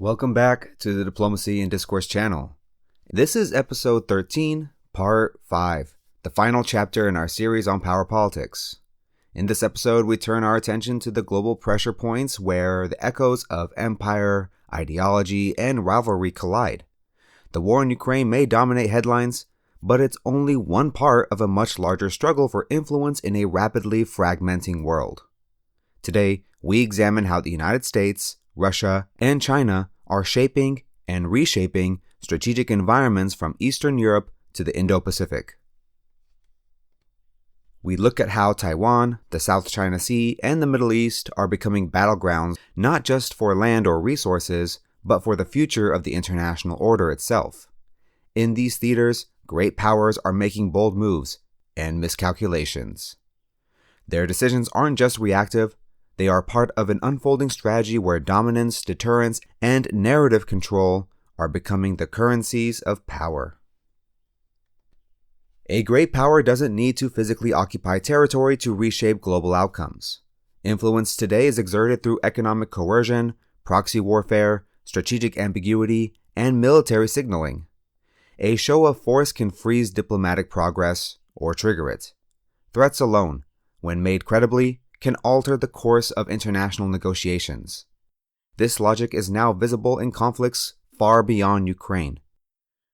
Welcome back to the Diplomacy and Discourse channel. This is episode 13, part 5, the final chapter in our series on power politics. In this episode, we turn our attention to the global pressure points where the echoes of empire, ideology, and rivalry collide. The war in Ukraine may dominate headlines, but it's only one part of a much larger struggle for influence in a rapidly fragmenting world. Today, we examine how the United States, Russia, and China are shaping and reshaping strategic environments from Eastern Europe to the Indo-Pacific. We look at how Taiwan, the South China Sea, and the Middle East are becoming battlegrounds not just for land or resources, but for the future of the international order itself. In these theaters, great powers are making bold moves and miscalculations. Their decisions aren't just reactive. They are part of an unfolding strategy where dominance, deterrence, and narrative control are becoming the currencies of power. A great power doesn't need to physically occupy territory to reshape global outcomes. Influence today is exerted through economic coercion, proxy warfare, strategic ambiguity, and military signaling. A show of force can freeze diplomatic progress or trigger it. Threats alone, when made credibly, can alter the course of international negotiations. This logic is now visible in conflicts far beyond Ukraine.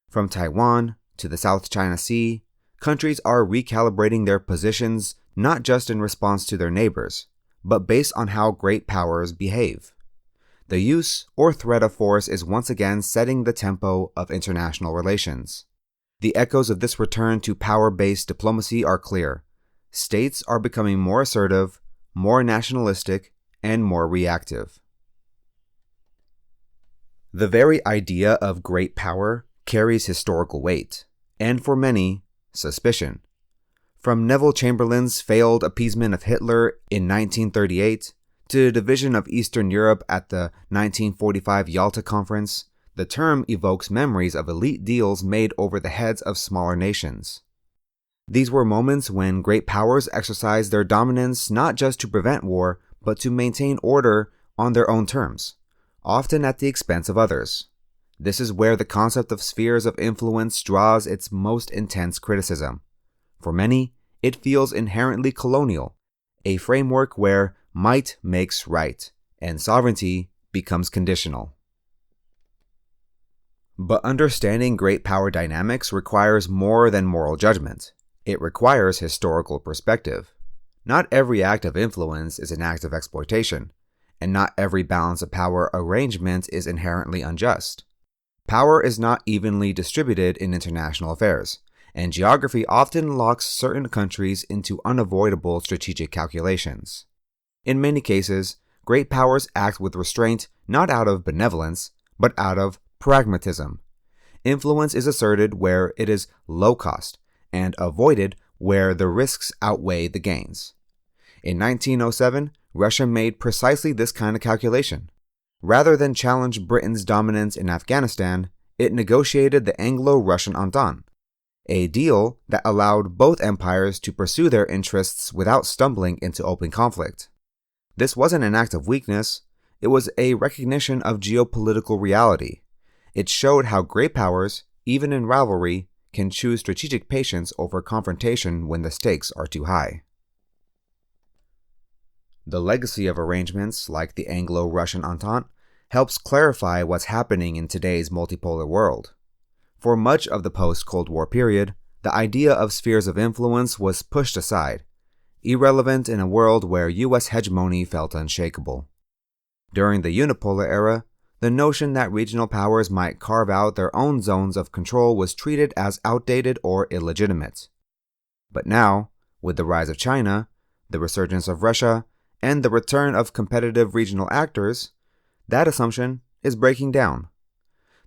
From Taiwan to the South China Sea, countries are recalibrating their positions not just in response to their neighbors, but based on how great powers behave. The use or threat of force is once again setting the tempo of international relations. The echoes of this return to power-based diplomacy are clear. States are becoming more assertive, more nationalistic, and more reactive. The very idea of great power carries historical weight, and for many, suspicion. From Neville Chamberlain's failed appeasement of Hitler in 1938 to the division of Eastern Europe at the 1945 Yalta Conference, the term evokes memories of elite deals made over the heads of smaller nations. These were moments when great powers exercised their dominance not just to prevent war, but to maintain order on their own terms, often at the expense of others. This is where the concept of spheres of influence draws its most intense criticism. For many, it feels inherently colonial, a framework where might makes right, and sovereignty becomes conditional. But understanding great power dynamics requires more than moral judgment. It requires historical perspective. Not every act of influence is an act of exploitation, and not every balance of power arrangement is inherently unjust. Power is not evenly distributed in international affairs, and geography often locks certain countries into unavoidable strategic calculations. In many cases, great powers act with restraint not out of benevolence, but out of pragmatism. Influence is asserted where it is low cost, and avoided where the risks outweigh the gains. In 1907, Russia made precisely this kind of calculation. Rather than challenge Britain's dominance in Afghanistan, it negotiated the Anglo-Russian Entente, a deal that allowed both empires to pursue their interests without stumbling into open conflict. This wasn't an act of weakness, it was a recognition of geopolitical reality. It showed how great powers, even in rivalry, can choose strategic patience over confrontation when the stakes are too high. The legacy of arrangements like the Anglo-Russian Entente helps clarify what's happening in today's multipolar world. For much of the post-Cold War period, the idea of spheres of influence was pushed aside, irrelevant in a world where U.S. hegemony felt unshakable. During the unipolar era, the notion that regional powers might carve out their own zones of control was treated as outdated or illegitimate. But now, with the rise of China, the resurgence of Russia, and the return of competitive regional actors, that assumption is breaking down.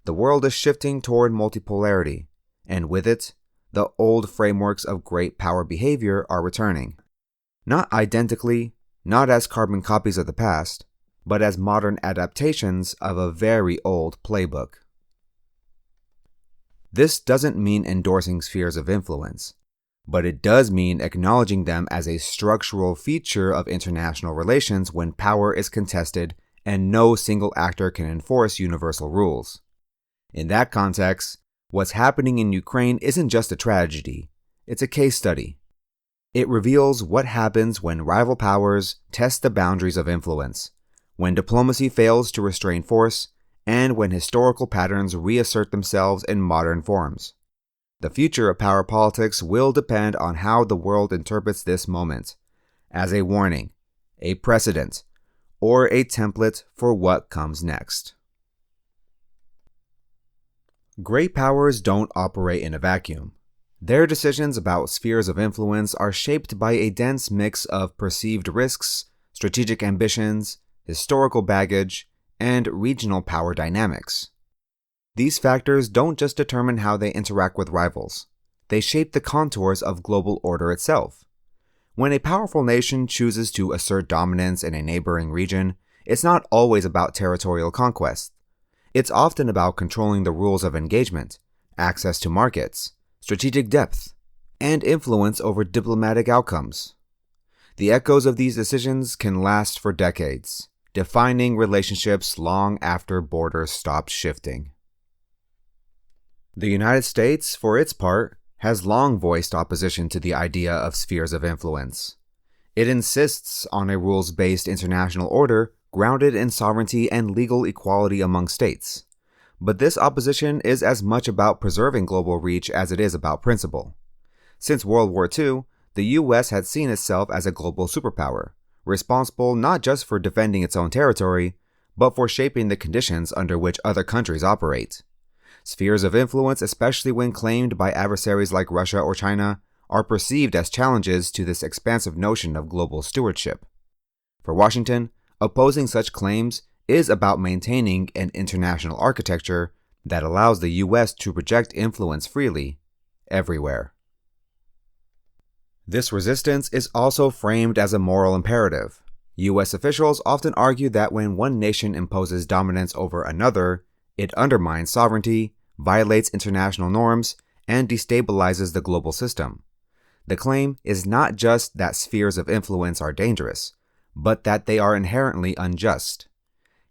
The world is shifting toward multipolarity, and with it, the old frameworks of great power behavior are returning. Not identically, not as carbon copies of the past, but as modern adaptations of a very old playbook. This doesn't mean endorsing spheres of influence, but it does mean acknowledging them as a structural feature of international relations when power is contested and no single actor can enforce universal rules. In that context, what's happening in Ukraine isn't just a tragedy, it's a case study. It reveals what happens when rival powers test the boundaries of influence, when diplomacy fails to restrain force, and when historical patterns reassert themselves in modern forms. The future of power politics will depend on how the world interprets this moment, as a warning, a precedent, or a template for what comes next. Great powers don't operate in a vacuum. Their decisions about spheres of influence are shaped by a dense mix of perceived risks, strategic ambitions, historical baggage, and regional power dynamics. These factors don't just determine how they interact with rivals. They shape the contours of global order itself. When a powerful nation chooses to assert dominance in a neighboring region, it's not always about territorial conquest. It's often about controlling the rules of engagement, access to markets, strategic depth, and influence over diplomatic outcomes. The echoes of these decisions can last for decades, defining relationships long after borders stop shifting. The United States, for its part, has long voiced opposition to the idea of spheres of influence. It insists on a rules-based international order grounded in sovereignty and legal equality among states. But this opposition is as much about preserving global reach as it is about principle. Since World War II, the US had seen itself as a global superpower, responsible not just for defending its own territory, but for shaping the conditions under which other countries operate. Spheres of influence, especially when claimed by adversaries like Russia or China, are perceived as challenges to this expansive notion of global stewardship. For Washington, opposing such claims is about maintaining an international architecture that allows the US to project influence freely, everywhere. This resistance is also framed as a moral imperative. US officials often argue that when one nation imposes dominance over another, it undermines sovereignty, violates international norms, and destabilizes the global system. The claim is not just that spheres of influence are dangerous, but that they are inherently unjust.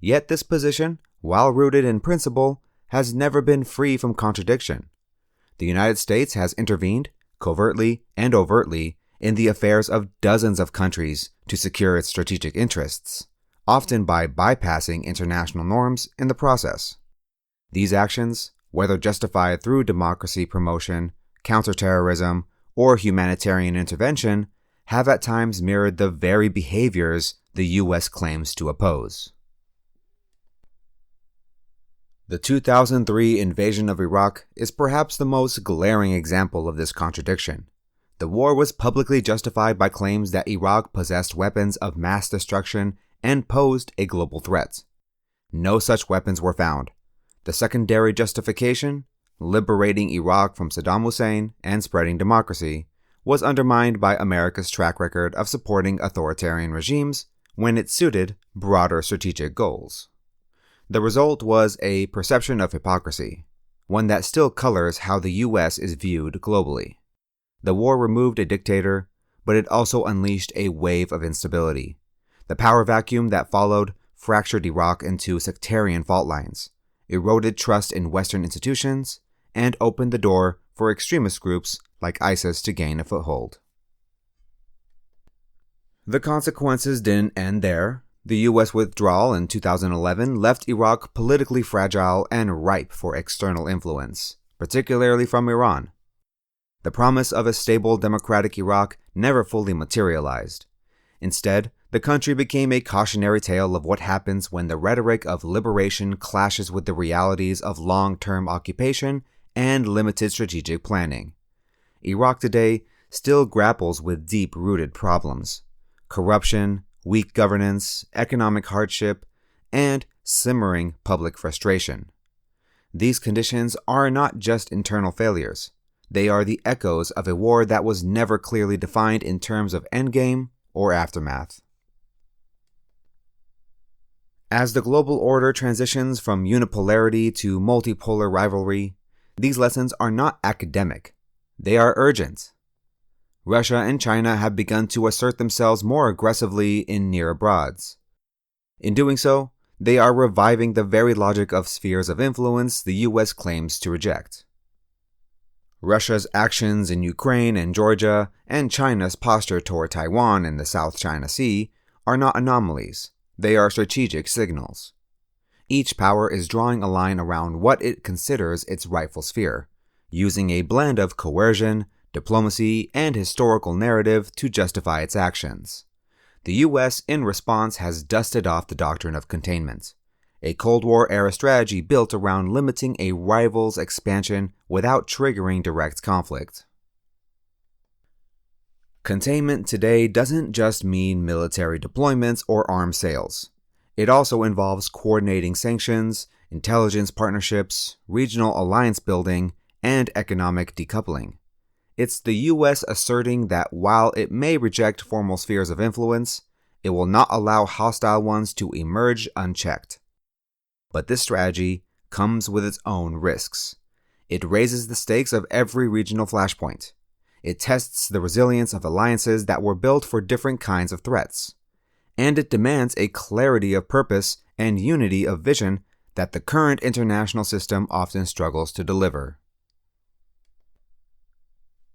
Yet this position, while rooted in principle, has never been free from contradiction. The United States has intervened, covertly and overtly, in the affairs of dozens of countries to secure its strategic interests, often by bypassing international norms in the process. These actions, whether justified through democracy promotion, counterterrorism, or humanitarian intervention, have at times mirrored the very behaviors the US claims to oppose. The 2003 invasion of Iraq is perhaps the most glaring example of this contradiction. The war was publicly justified by claims that Iraq possessed weapons of mass destruction and posed a global threat. No such weapons were found. The secondary justification, liberating Iraq from Saddam Hussein and spreading democracy, was undermined by America's track record of supporting authoritarian regimes when it suited broader strategic goals. The result was a perception of hypocrisy, one that still colors how the US is viewed globally. The war removed a dictator, but it also unleashed a wave of instability. The power vacuum that followed fractured Iraq into sectarian fault lines, eroded trust in Western institutions, and opened the door for extremist groups like ISIS to gain a foothold. The consequences didn't end there. The US withdrawal in 2011 left Iraq politically fragile and ripe for external influence, particularly from Iran. The promise of a stable democratic Iraq never fully materialized. Instead, the country became a cautionary tale of what happens when the rhetoric of liberation clashes with the realities of long-term occupation and limited strategic planning. Iraq today still grapples with deep-rooted problems: corruption, weak governance, economic hardship, and simmering public frustration. These conditions are not just internal failures. They are the echoes of a war that was never clearly defined in terms of endgame or aftermath. As the global order transitions from unipolarity to multipolar rivalry, these lessons are not academic. They are urgent. Russia and China have begun to assert themselves more aggressively in near abroads. In doing so, they are reviving the very logic of spheres of influence the US claims to reject. Russia's actions in Ukraine and Georgia, and China's posture toward Taiwan and the South China Sea are not anomalies, they are strategic signals. Each power is drawing a line around what it considers its rightful sphere, using a blend of coercion, diplomacy, and historical narrative to justify its actions. The US, in response, has dusted off the doctrine of containment, a Cold War-era strategy built around limiting a rival's expansion without triggering direct conflict. Containment today doesn't just mean military deployments or arms sales. It also involves coordinating sanctions, intelligence partnerships, regional alliance building, and economic decoupling. It's the US asserting that while it may reject formal spheres of influence, it will not allow hostile ones to emerge unchecked. But this strategy comes with its own risks. It raises the stakes of every regional flashpoint. It tests the resilience of alliances that were built for different kinds of threats. And it demands a clarity of purpose and unity of vision that the current international system often struggles to deliver.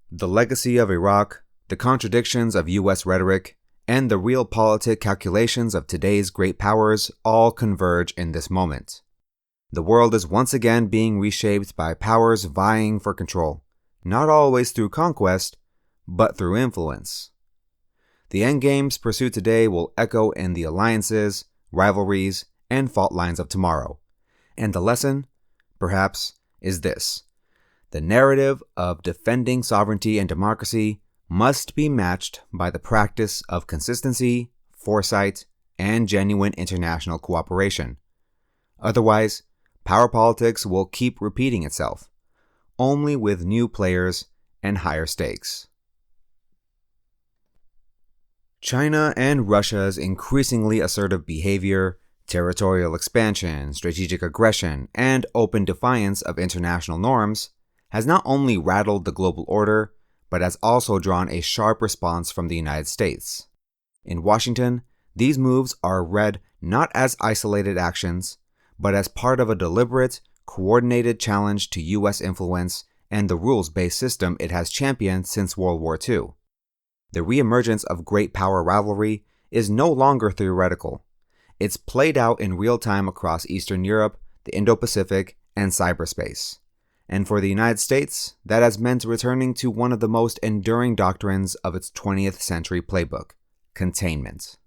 The legacy of Iraq, the contradictions of US rhetoric, and the realpolitik calculations of today's great powers all converge in this moment. The world is once again being reshaped by powers vying for control, not always through conquest, but through influence. The endgames pursued today will echo in the alliances, rivalries, and fault lines of tomorrow. And the lesson, perhaps, is this. The narrative of defending sovereignty and democracy must be matched by the practice of consistency, foresight, and genuine international cooperation. Otherwise, power politics will keep repeating itself, only with new players and higher stakes. China and Russia's increasingly assertive behavior, territorial expansion, strategic aggression, and open defiance of international norms has not only rattled the global order, but has also drawn a sharp response from the United States. In Washington, these moves are read not as isolated actions, but as part of a deliberate, coordinated challenge to US influence and the rules-based system it has championed since World War II. The reemergence of great power rivalry is no longer theoretical. It's played out in real time across Eastern Europe, the Indo-Pacific, and cyberspace. And for the United States, that has meant returning to one of the most enduring doctrines of its 20th century playbook, containment.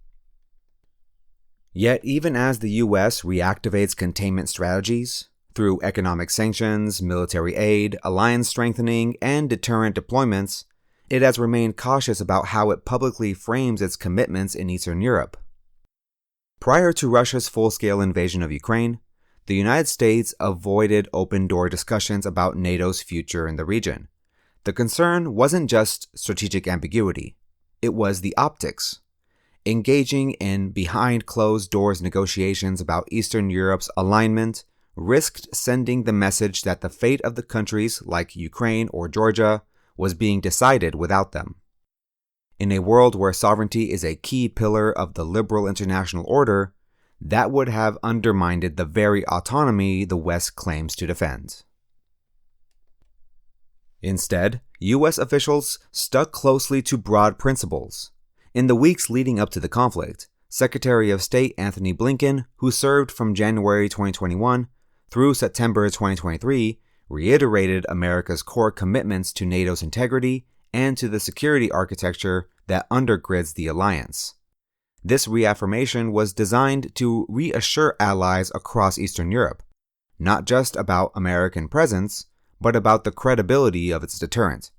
Yet even as the US reactivates containment strategies, through economic sanctions, military aid, alliance strengthening, and deterrent deployments, it has remained cautious about how it publicly frames its commitments in Eastern Europe. Prior to Russia's full-scale invasion of Ukraine, the United States avoided open-door discussions about NATO's future in the region. The concern wasn't just strategic ambiguity, it was the optics. Engaging in behind-closed-doors negotiations about Eastern Europe's alignment risked sending the message that the fate of the countries like Ukraine or Georgia was being decided without them. In a world where sovereignty is a key pillar of the liberal international order, that would have undermined the very autonomy the West claims to defend. Instead, US officials stuck closely to broad principles. In the weeks leading up to the conflict, Secretary of State Anthony Blinken, who served from January 2021 through September 2023, reiterated America's core commitments to NATO's integrity and to the security architecture that undergirds the alliance. This reaffirmation was designed to reassure allies across Eastern Europe, not just about American presence, but about the credibility of its deterrent.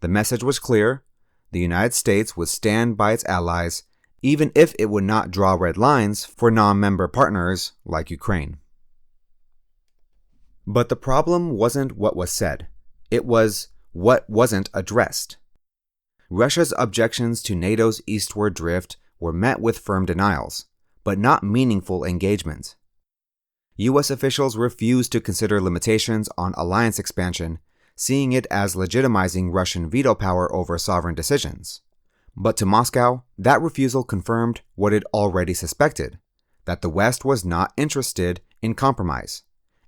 The message was clear: the United States would stand by its allies, even if it would not draw red lines for non-member partners like Ukraine. But the problem wasn't what was said, it was what wasn't addressed. Russia's objections to NATO's eastward drift were met with firm denials, but not meaningful engagement. US officials refused to consider limitations on alliance expansion, seeing it as legitimizing Russian veto power over sovereign decisions. But to Moscow, that refusal confirmed what it already suspected. that the West was not interested in compromise.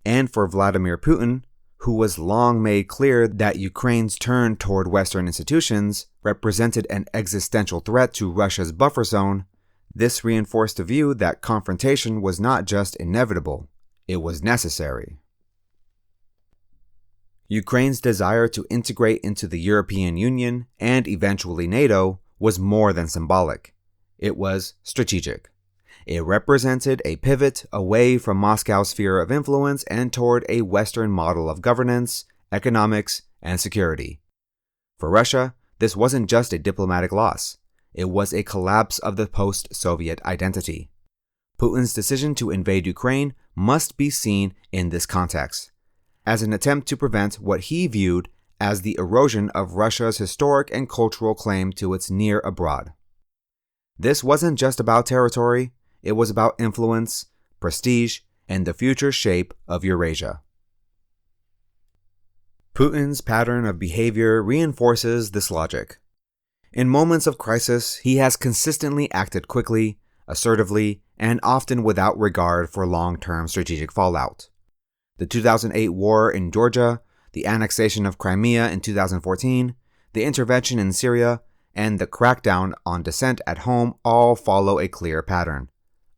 And for Vladimir Putin, who was long made clear that Ukraine's turn toward Western institutions represented an existential threat to Russia's buffer zone, this reinforced the view that confrontation was not just inevitable, it was necessary. Ukraine's desire to integrate into the European Union and eventually NATO was more than symbolic. It was strategic. It represented a pivot away from Moscow's sphere of influence and toward a Western model of governance, economics, and security. For Russia, this wasn't just a diplomatic loss. It was a collapse of the post-Soviet identity. Putin's decision to invade Ukraine must be seen in this context, as an attempt to prevent what he viewed as the erosion of Russia's historic and cultural claim to its near abroad. This wasn't just about territory. It was about influence, prestige, and the future shape of Eurasia. Putin's pattern of behavior reinforces this logic. In moments of crisis, he has consistently acted quickly, assertively, and often without regard for long-term strategic fallout. The 2008 war in Georgia, the annexation of Crimea in 2014, the intervention in Syria, and the crackdown on dissent at home all follow a clear pattern.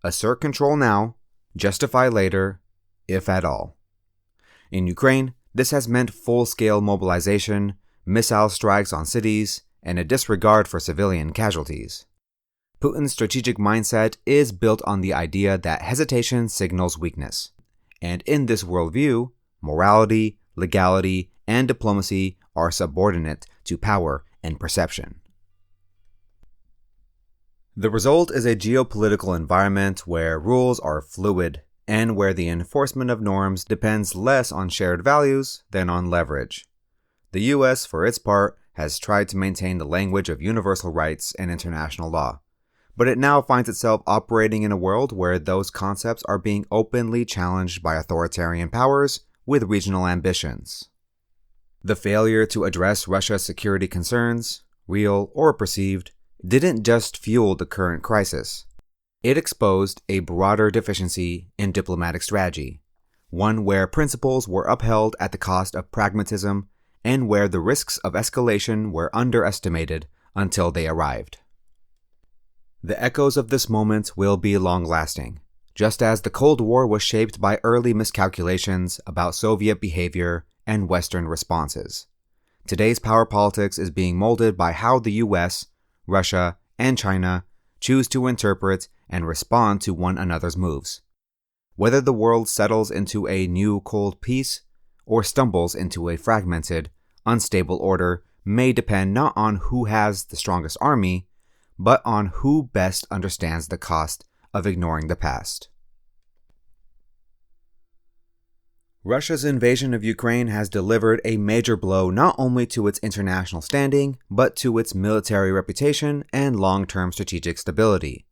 Assert control now, justify later, if at all. In Ukraine, this has meant full-scale mobilization, missile strikes on cities, and a disregard for civilian casualties. Putin's strategic mindset is built on the idea that hesitation signals weakness. And in this worldview, morality, legality, and diplomacy are subordinate to power and perception. The result is a geopolitical environment where rules are fluid and where the enforcement of norms depends less on shared values than on leverage. The US, for its part, has tried to maintain the language of universal rights and international law, but it now finds itself operating in a world where those concepts are being openly challenged by authoritarian powers with regional ambitions. The failure to address Russia's security concerns, real or perceived, didn't just fuel the current crisis. It exposed a broader deficiency in diplomatic strategy, one where principles were upheld at the cost of pragmatism and where the risks of escalation were underestimated until they arrived. The echoes of this moment will be long-lasting, just as the Cold War was shaped by early miscalculations about Soviet behavior and Western responses. Today's power politics is being molded by how the US, Russia, and China choose to interpret and respond to one another's moves. Whether the world settles into a new cold peace or stumbles into a fragmented, unstable order may depend not on who has the strongest army, but on who best understands the cost of ignoring the past. Russia's invasion of Ukraine has delivered a major blow not only to its international standing, but to its military reputation and long-term strategic stability.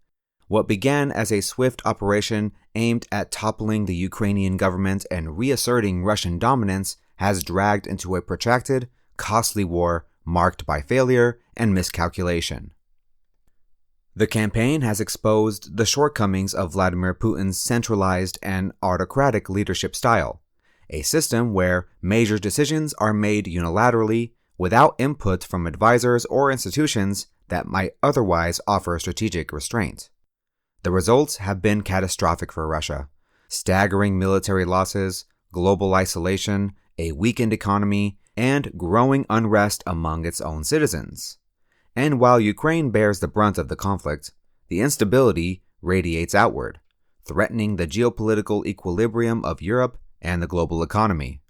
What began as a swift operation aimed at toppling the Ukrainian government and reasserting Russian dominance has dragged into a protracted, costly war marked by failure and miscalculation. The campaign has exposed the shortcomings of Vladimir Putin's centralized and autocratic leadership style, a system where major decisions are made unilaterally without input from advisors or institutions that might otherwise offer strategic restraint. The results have been catastrophic for Russia: staggering military losses, global isolation, a weakened economy, and growing unrest among its own citizens. And while Ukraine bears the brunt of the conflict, the instability radiates outward, threatening the geopolitical equilibrium of Europe and the global economy.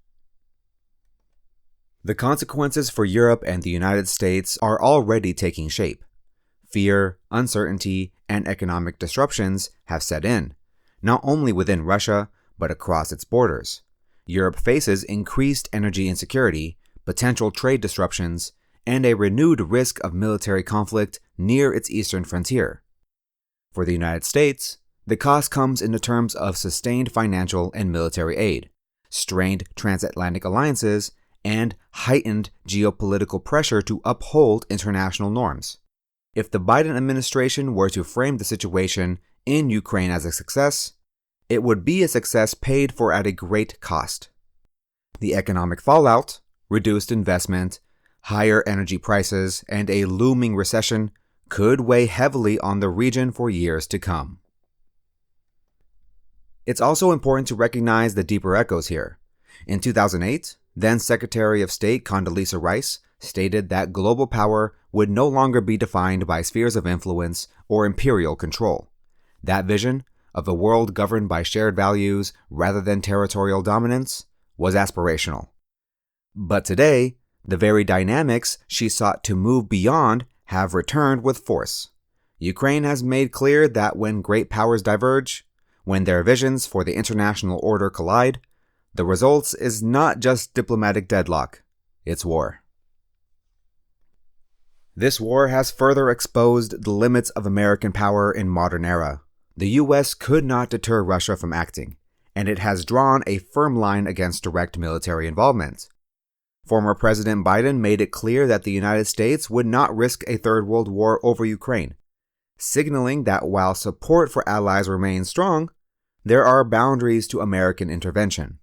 The consequences for Europe and the United States are already taking shape. Fear, uncertainty, and economic disruptions have set in, not only within Russia, but across its borders. Europe faces increased energy insecurity, potential trade disruptions, and a renewed risk of military conflict near its eastern frontier. For the United States, the cost comes in the terms of sustained financial and military aid, strained transatlantic alliances, and heightened geopolitical pressure to uphold international norms. If the Biden administration were to frame the situation in Ukraine as a success, it would be a success paid for at a great cost. The economic fallout, reduced investment, higher energy prices, and a looming recession could weigh heavily on the region for years to come. It's also important to recognize the deeper echoes here. In 2008, then Secretary of State Condoleezza Rice stated that global power would no longer be defined by spheres of influence or imperial control. That vision, of a world governed by shared values rather than territorial dominance, was aspirational. But today, the very dynamics she sought to move beyond have returned with force. Ukraine has made clear that when great powers diverge, when their visions for the international order collide, the results is not just diplomatic deadlock, it's war. This war has further exposed the limits of American power in modern era. The US could not deter Russia from acting, and it has drawn a firm line against direct military involvement. Former President Biden made it clear that the United States would not risk a third world war over Ukraine, signaling that while support for allies remains strong, there are boundaries to American intervention.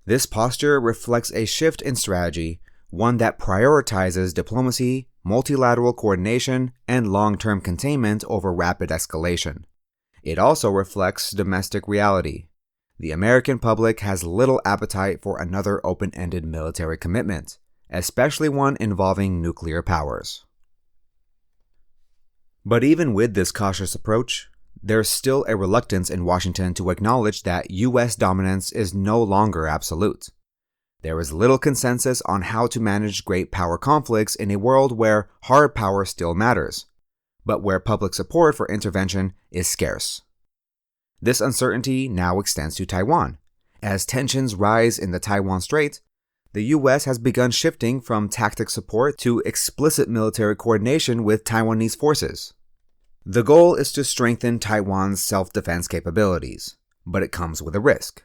This posture reflects a shift in strategy, one that prioritizes diplomacy, multilateral coordination, and long-term containment over rapid escalation. It also reflects domestic reality. The American public has little appetite for another open-ended military commitment, especially one involving nuclear powers. But even with this cautious approach, there's still a reluctance in Washington to acknowledge that U.S. dominance is no longer absolute. There is little consensus on how to manage great power conflicts in a world where hard power still matters, but where public support for intervention is scarce. This uncertainty now extends to Taiwan. As tensions rise in the Taiwan Strait, the U.S. has begun shifting from tactic support to explicit military coordination with Taiwanese forces. The goal is to strengthen Taiwan's self-defense capabilities, but it comes with a risk.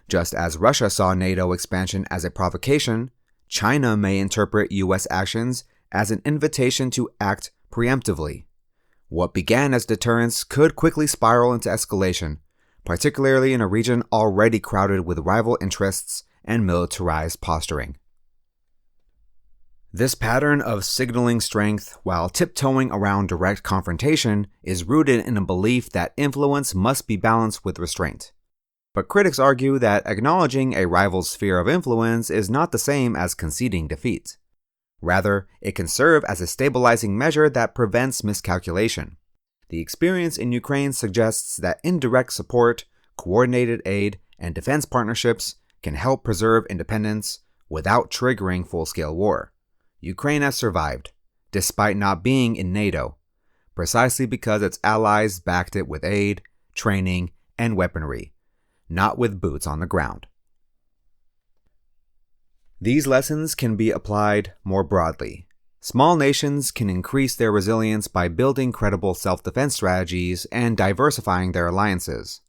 Just as Russia saw NATO expansion as a provocation, China may interpret U.S. actions as an invitation to act preemptively. What began as deterrence could quickly spiral into escalation, particularly in a region already crowded with rival interests and militarized posturing. This pattern of signaling strength while tiptoeing around direct confrontation is rooted in a belief that influence must be balanced with restraint. But critics argue that acknowledging a rival's sphere of influence is not the same as conceding defeat. Rather, it can serve as a stabilizing measure that prevents miscalculation. The experience in Ukraine suggests that indirect support, coordinated aid, and defense partnerships can help preserve independence without triggering full-scale war. Ukraine has survived, despite not being in NATO, precisely because its allies backed it with aid, training, and weaponry, not with boots on the ground. These lessons can be applied more broadly. Small nations can increase their resilience by building credible self-defense strategies and diversifying their alliances.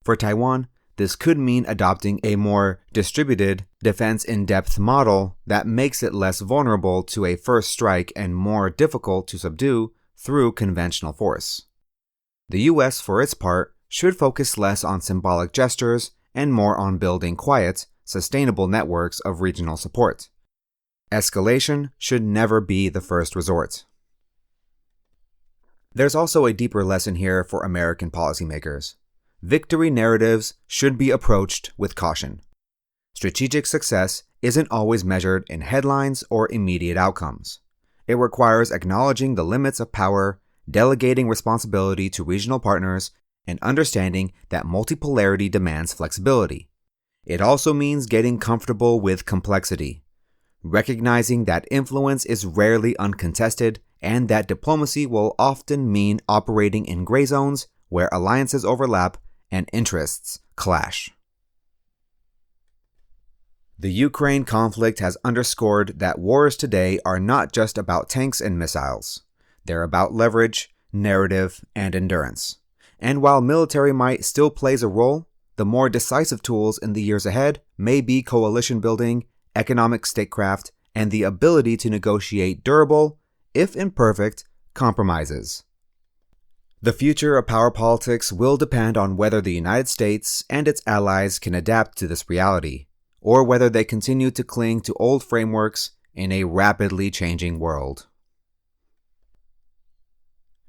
For Taiwan, this could mean adopting a more distributed, defense-in-depth model that makes it less vulnerable to a first strike and more difficult to subdue through conventional force. The U.S., for its part, should focus less on symbolic gestures and more on building quiet, sustainable networks of regional support. Escalation should never be the first resort. There's also a deeper lesson here for American policymakers. Victory narratives should be approached with caution. Strategic success isn't always measured in headlines or immediate outcomes. It requires acknowledging the limits of power, delegating responsibility to regional partners, and understanding that multipolarity demands flexibility. It also means getting comfortable with complexity, recognizing that influence is rarely uncontested and that diplomacy will often mean operating in gray zones where alliances overlap and interests clash. The Ukraine conflict has underscored that wars today are not just about tanks and missiles. They're about leverage, narrative, and endurance. And while military might still plays a role, the more decisive tools in the years ahead may be coalition building, economic statecraft, and the ability to negotiate durable, if imperfect, compromises. The future of power politics will depend on whether the United States and its allies can adapt to this reality, or whether they continue to cling to old frameworks in a rapidly changing world.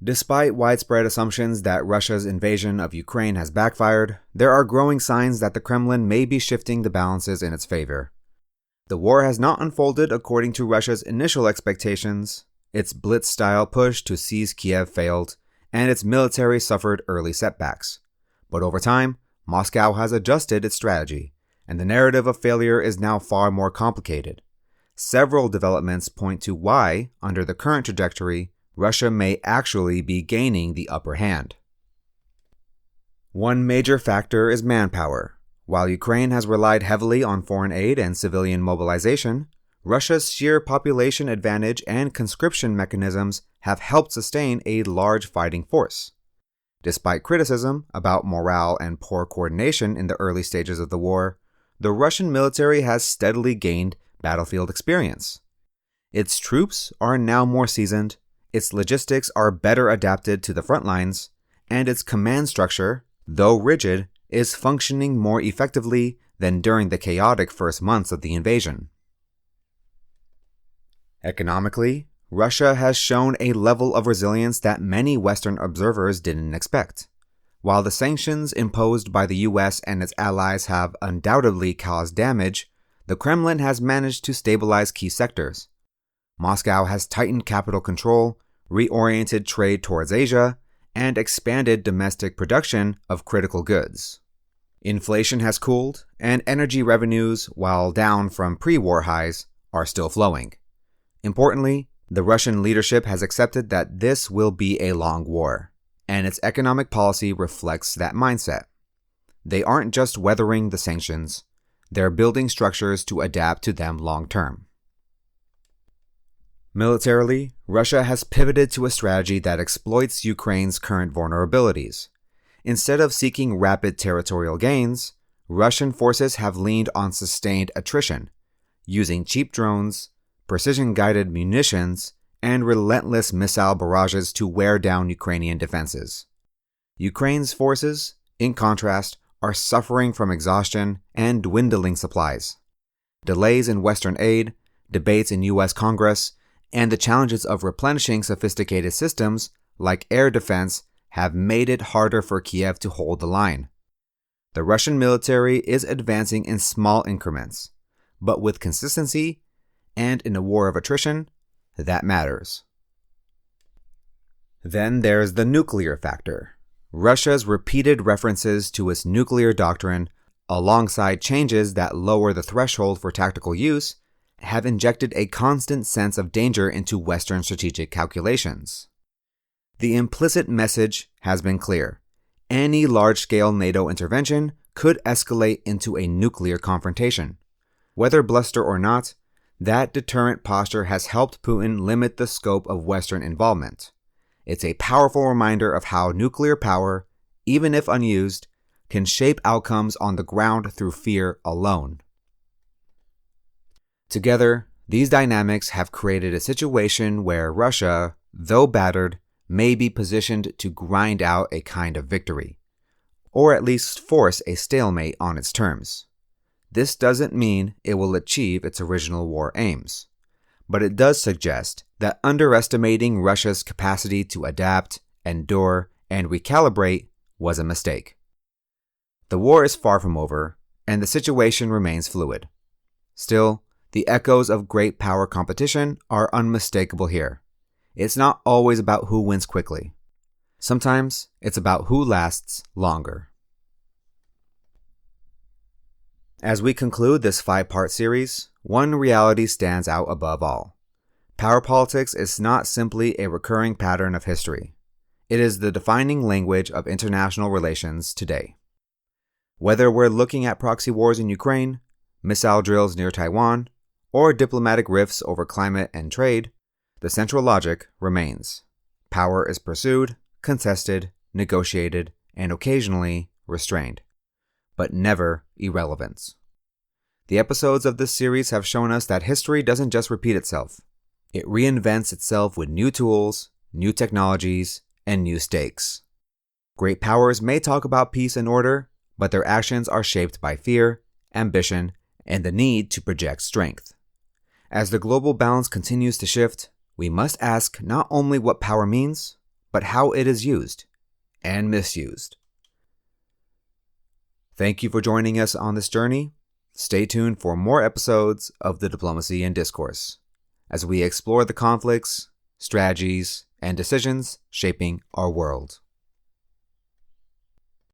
Despite widespread assumptions that Russia's invasion of Ukraine has backfired, there are growing signs that the Kremlin may be shifting the balances in its favor. The war has not unfolded according to Russia's initial expectations. Its blitz-style push to seize Kiev failed, and its military suffered early setbacks. But over time, Moscow has adjusted its strategy, and the narrative of failure is now far more complicated. Several developments point to why, under the current trajectory, Russia may actually be gaining the upper hand. One major factor is manpower. While Ukraine has relied heavily on foreign aid and civilian mobilization, Russia's sheer population advantage and conscription mechanisms have helped sustain a large fighting force. Despite criticism about morale and poor coordination in the early stages of the war, the Russian military has steadily gained battlefield experience. Its troops are now more seasoned, its logistics are better adapted to the front lines, and its command structure, though rigid, is functioning more effectively than during the chaotic first months of the invasion. Economically, Russia has shown a level of resilience that many Western observers didn't expect. While the sanctions imposed by the US and its allies have undoubtedly caused damage, the Kremlin has managed to stabilize key sectors. Moscow has tightened capital control, reoriented trade towards Asia, and expanded domestic production of critical goods. Inflation has cooled, and energy revenues, while down from pre-war highs, are still flowing. Importantly, the Russian leadership has accepted that this will be a long war, and its economic policy reflects that mindset. They aren't just weathering the sanctions, they're building structures to adapt to them long term. Militarily, Russia has pivoted to a strategy that exploits Ukraine's current vulnerabilities. Instead of seeking rapid territorial gains, Russian forces have leaned on sustained attrition, using cheap drones, precision-guided munitions, and relentless missile barrages to wear down Ukrainian defenses. Ukraine's forces, in contrast, are suffering from exhaustion and dwindling supplies. Delays in Western aid, debates in U.S. Congress, and the challenges of replenishing sophisticated systems like air defense have made it harder for Kiev to hold the line. The Russian military is advancing in small increments, but with consistency, and in a war of attrition, that matters. Then there's the nuclear factor. Russia's repeated references to its nuclear doctrine, alongside changes that lower the threshold for tactical use, have injected a constant sense of danger into Western strategic calculations. The implicit message has been clear. Any large-scale NATO intervention could escalate into a nuclear confrontation. Whether bluster or not, that deterrent posture has helped Putin limit the scope of Western involvement. It's a powerful reminder of how nuclear power, even if unused, can shape outcomes on the ground through fear alone. Together, these dynamics have created a situation where Russia, though battered, may be positioned to grind out a kind of victory, or at least force a stalemate on its terms. This doesn't mean it will achieve its original war aims, but it does suggest that underestimating Russia's capacity to adapt, endure, and recalibrate was a mistake. The war is far from over, and the situation remains fluid. Still, the echoes of great power competition are unmistakable here. It's not always about who wins quickly. Sometimes it's about who lasts longer. As we conclude this 5-part series, one reality stands out above all. Power politics is not simply a recurring pattern of history. It is the defining language of international relations today. Whether we're looking at proxy wars in Ukraine, missile drills near Taiwan, or diplomatic rifts over climate and trade, the central logic remains. Power is pursued, contested, negotiated, and occasionally restrained, but never irrelevance. The episodes of this series have shown us that history doesn't just repeat itself. It reinvents itself with new tools, new technologies, and new stakes. Great powers may talk about peace and order, but their actions are shaped by fear, ambition, and the need to project strength. As the global balance continues to shift, we must ask not only what power means, but how it is used and misused. Thank you for joining us on this journey. Stay tuned for more episodes of the Diplomacy and Discourse as we explore the conflicts, strategies, and decisions shaping our world.